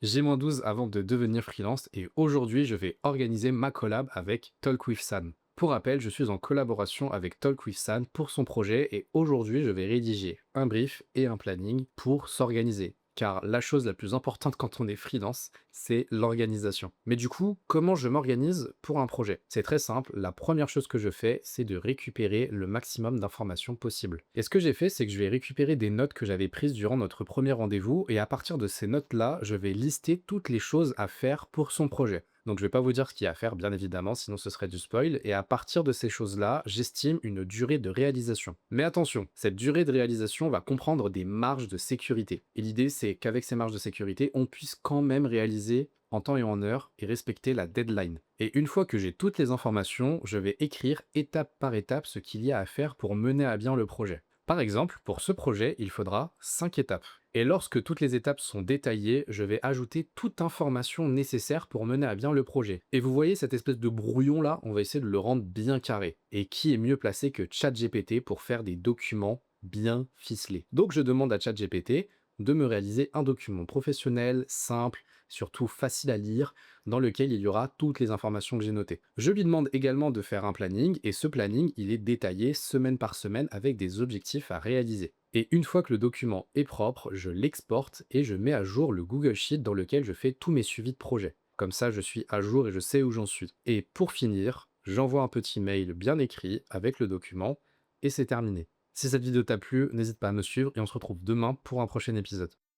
J-12 avant de devenir freelance et aujourd'hui je vais organiser ma collab avec Talk with San. Pour rappel, je suis en collaboration avec Talk with San pour son projet et aujourd'hui je vais rédiger un brief et un planning pour s'organiser. Car la chose la plus importante quand on est freelance, c'est l'organisation. Mais du coup, comment je m'organise pour un projet? C'est très simple, la première chose que je fais, c'est de récupérer le maximum d'informations possible. Et ce que j'ai fait, c'est que je vais récupérer des notes que j'avais prises durant notre premier rendez-vous, et à partir de ces notes-là, je vais lister toutes les choses à faire pour son projet. Donc je vais pas vous dire ce qu'il y a à faire, bien évidemment, sinon ce serait du spoil, et à partir de ces choses-là, j'estime une durée de réalisation. Mais attention, cette durée de réalisation va comprendre des marges de sécurité. Et l'idée, c'est qu'avec ces marges de sécurité, on puisse quand même réaliser en temps et en heure et respecter la deadline. Et une fois que j'ai toutes les informations, je vais écrire étape par étape ce qu'il y a à faire pour mener à bien le projet. Par exemple, pour ce projet, il faudra 5 étapes. Et lorsque toutes les étapes sont détaillées, je vais ajouter toute information nécessaire pour mener à bien le projet. Et vous voyez cette espèce de brouillon là, on va essayer de le rendre bien carré. Et qui est mieux placé que ChatGPT pour faire des documents bien ficelés? Donc je demande à ChatGPT de me réaliser un document professionnel, simple, surtout facile à lire, dans lequel il y aura toutes les informations que j'ai notées. Je lui demande également de faire un planning, et ce planning, il est détaillé semaine par semaine avec des objectifs à réaliser. Et une fois que le document est propre, je l'exporte et je mets à jour le Google Sheet dans lequel je fais tous mes suivis de projet. Comme ça, je suis à jour et je sais où j'en suis. Et pour finir, j'envoie un petit mail bien écrit avec le document, et c'est terminé. Si cette vidéo t'a plu, n'hésite pas à me suivre et on se retrouve demain pour un prochain épisode.